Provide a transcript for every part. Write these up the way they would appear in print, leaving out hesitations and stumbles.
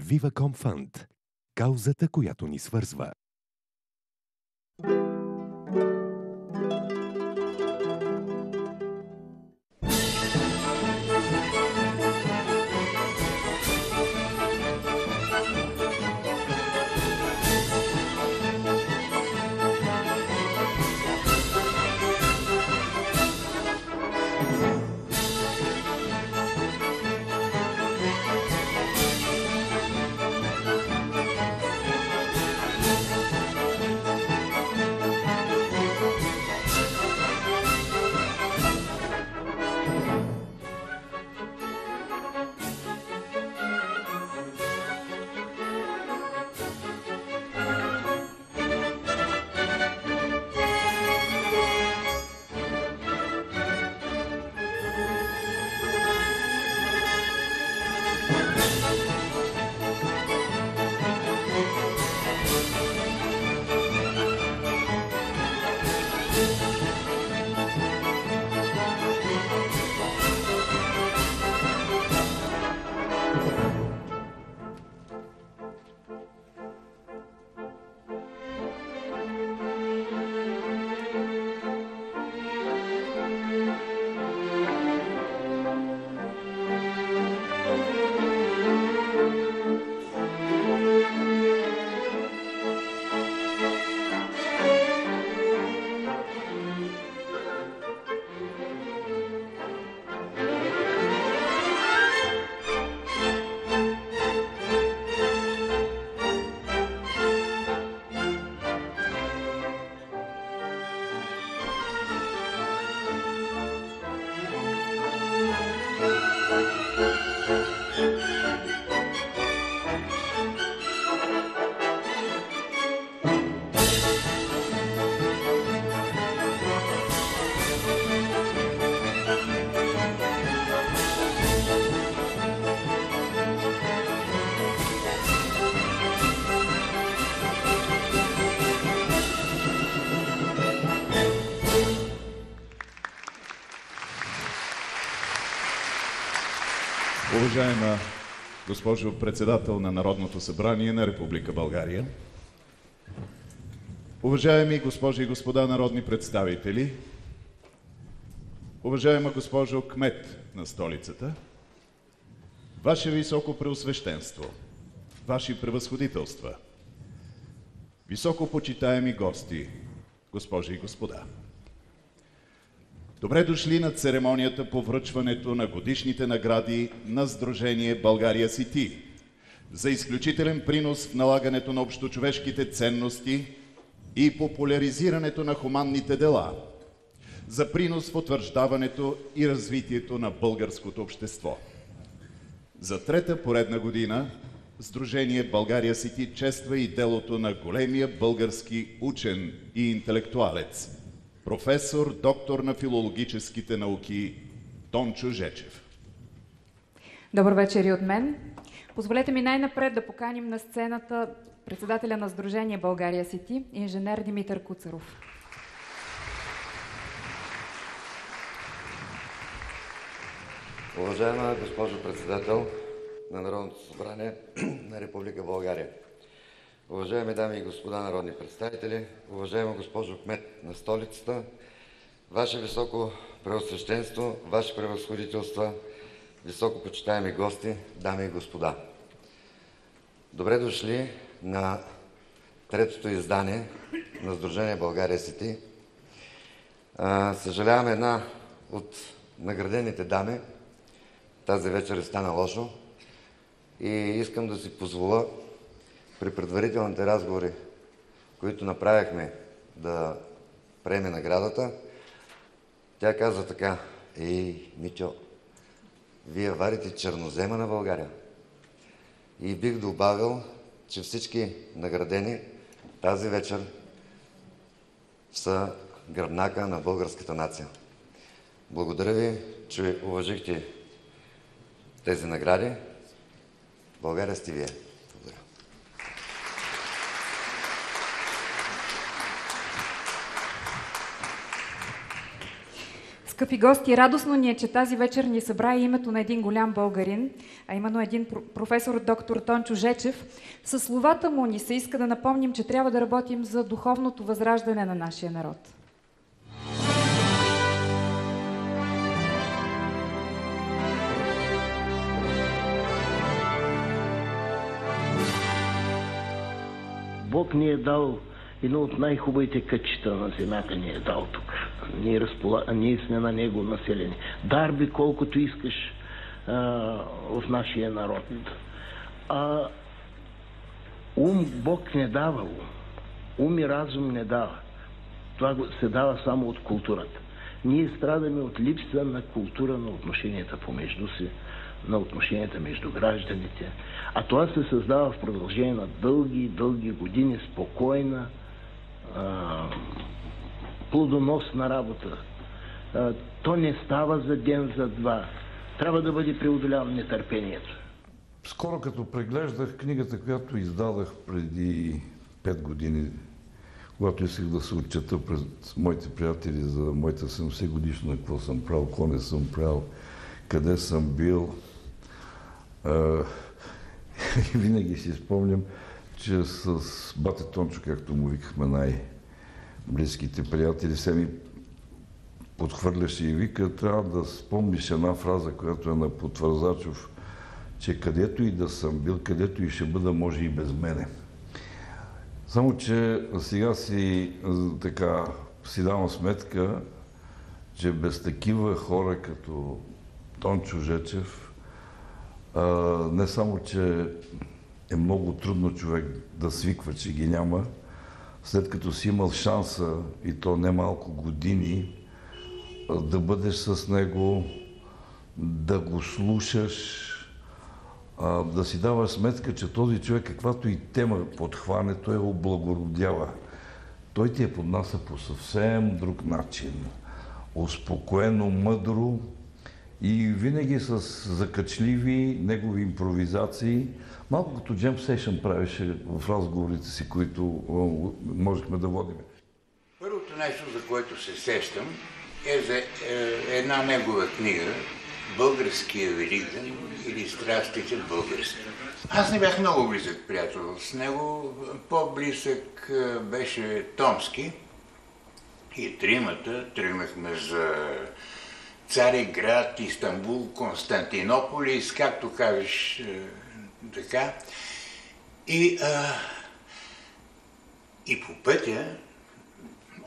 Viva.com Fund. Каузата, която ни свързва. Уважаема госпожо председател на Народното събрание на Република България, уважаеми госпожи и господа народни представители, уважаема госпожо кмет на столицата, Ваше Високо Преосвещенство, Ваши превъзходителства, високо почитаеми гости, госпожи и господа! Добре дошли на церемонията по връчването на годишните награди на Сдружение България Сити за изключителен принос в налагането на общочовешките ценности и популяризирането на хуманните дела, за принос в утвърждаването и развитието на българското общество. За трета поредна година Сдружение България Сити чества и делото на големия български учен и интелектуалец, професор, доктор на филологическите науки Тончо Жечев. Добър вечер и от мен. Позволете ми най-напред да поканим на сцената председателя на Сдружение България Сити, инженер Димитър Куцаров. Уважаема госпожо председател на Народното събрание на Република България, уважаеми дами и господа народни представители, уважаема госпожо кмет на столицата, Ваше Високо Преосвещенство, Ваши превъзходителства, високо почитаеми гости, дами и господа! Добре дошли на третото издание на Сдружение България Сити. Съжалявам, една от наградените дами тази вечер е стана лошо и искам да си позволя при предварителните разговори, които направихме да приеме наградата, тя каза така: "Ей, Митьо, вие варите чернозема на България." И бих добавил, че всички наградени тази вечер са гръбнака на българската нация. Благодаря ви, че уважихте тези награди. България сте вие. Благодаря. Скъпи гости, радостно ни е, че тази вечер ни събра и името на един голям българин, а именно един професор доктор Тончо Жечев. Със словата му ни се иска да напомним, че трябва да работим за духовното възраждане на нашия народ. Бог ни е дал едно от най-хубавите кътчета на земята, ни е дал тук. Ние сме на него населени. Дарби колкото искаш в нашия народ. Бог не дава ум. Ум и разум не дава. Това се дава само от културата. Ние страдаме от липса на култура на отношенията помежду си, на отношенията между гражданите. А това се създава в продължение на дълги години, спокойна, плодоносна работа. То не става за ден, за два. Трябва да бъде преодолявано нетърпението. Скоро като преглеждах книгата, която издадах преди 5 години, когато исках да се отчета пред моите приятели за моята 70 годишна, какво съм правил, какво не съм правил, къде съм бил. Винаги си спомням, че с бате Тончо, както му викахме най-близките приятели, се ми подхвърляше и вика, трябва да спомниш една фраза, която е на Потвързачов, че където и да съм бил, където и ще бъда, може и без мене. Само, че сега си давам сметка, че без такива хора като Тончо Жечев, не само, че е много трудно човек да свиква, че ги няма, след като си имал шанса, и то немалко години, да бъдеш с него, да го слушаш, да си даваш сметка, че този човек, каквато и тема подхване, той я облагородява. Той ти я поднася по съвсем друг начин. Успокоено, мъдро и винаги с закачливи негови импровизации. Малко като джем сейшън правеше в разговорите си, които можехме да водим. Първото нещо, за което се сещам, е за една негова книга "Българския великден" или "Страстите български". Аз не бях много близък приятел с него. По-близък беше Томски и тримата тръгнахме за Цариград, Истанбул, Константинополис, както кажеш така. И по пътя,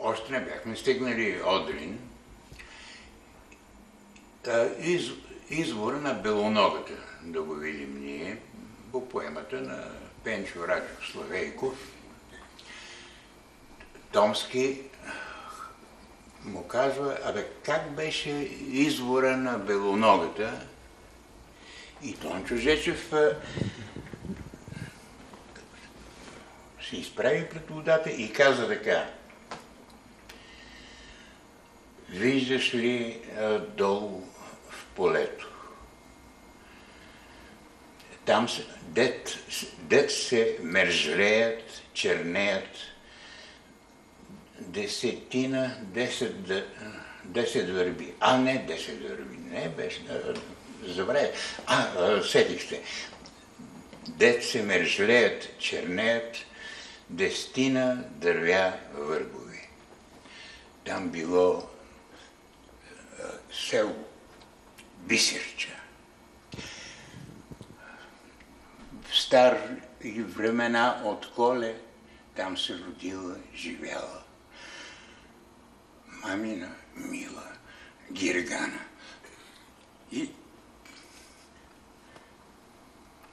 още не бяхме стигнали Одрин, извора на Белоногата да го видим ние, по поемата на Пенчо Раджов Славейков. Томски му казва, как беше извора на Белоногата? И Тончо Жечев се изправи пред водата и каза така: "Виждаш ли долу в полето? Там дет се мержлеят, чернеят, 10 върби. Не 10 върби, не беше, забравя. Сетих се. Дет се мержлеят, чернеят, 10 дървя върбови." Там било село Бисерча. В стари времена от Коле там се родила, живяла мамина мила Гиргана. И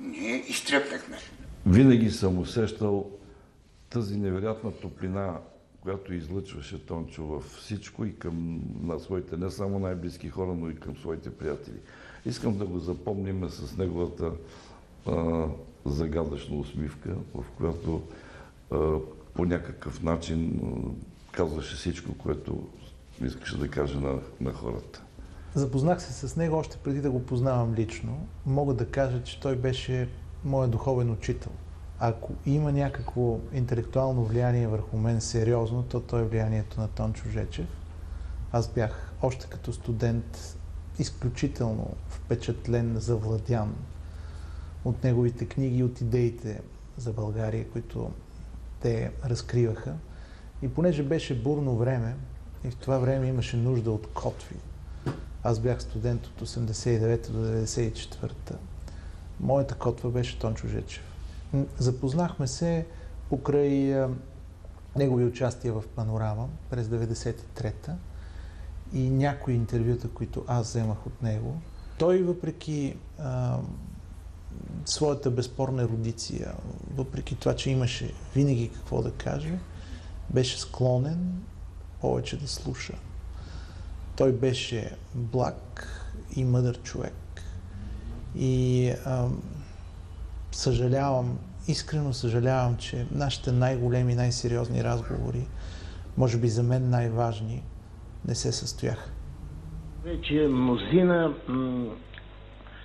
ние изтръпнахме. Винаги съм усещал тази невероятна топлина, която излъчваше Тончо във всичко и към своите не само най-близки хора, но и към своите приятели. Искам да го запомним с неговата загадъчна усмивка, в която по някакъв начин казваше всичко, което искаше да каже на хората. Запознах се с него още преди да го познавам лично. Мога да кажа, че той беше моят духовен учител. Ако има някакво интелектуално влияние върху мен сериозно, то е влиянието на Тончо Жечев. Аз бях още като студент изключително впечатлен, завладян от неговите книги и от идеите за България, които те разкриваха. И понеже беше бурно време и в това време имаше нужда от котви, аз бях студент от 89 до 94. Моята котва беше Тончо Жечев. Запознахме се покрай негови участия в Панорама през 93-та и някои интервюта, които аз вземах от него. Той, въпреки своята безспорна ерудиция, въпреки това, че имаше винаги какво да каже, беше склонен повече да слуша. Той беше благ и мъдър човек. И съжалявам, искрено съжалявам, че нашите най-големи, най-сериозни разговори, може би за мен най-важни, не се състояха. Вече мнозина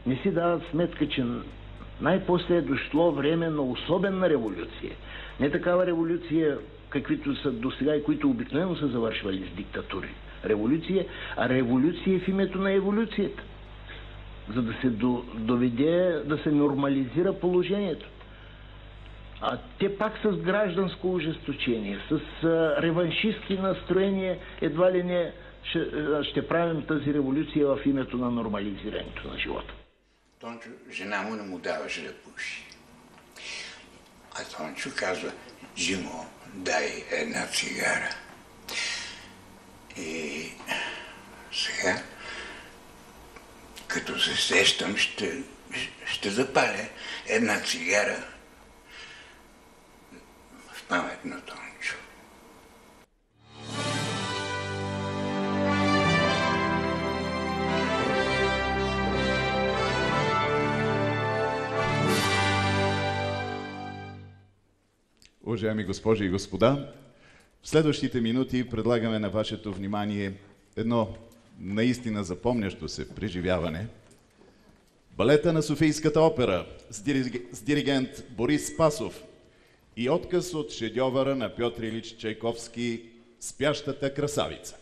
не си дават сметка, че най-после е дошло време на особена революция. Не такава революция, каквито са досега и които обикновено са завършвали с диктатури. Революция, а революция в името на еволюцията, за да се доведе, да се нормализира положението. А те пак с гражданско ожесточение, с реваншистки настроения, едва ли не ще правим тази революция в името на нормализирането на живота. Тончо, жена му не му даваше да пуши. А Тончо казва: Джимо, дай една цигара. И сега, като се сещам, ще запаля една цигара в памет на Тончо. Уважаеми госпожи и господа, в следващите минути предлагаме на вашето внимание едно наистина запомнящо се преживяване. Балета на Софийската опера с диригент Борис Спасов и отказ от шедьовъра на Пьотр Илич Чайковски «Спящата красавица».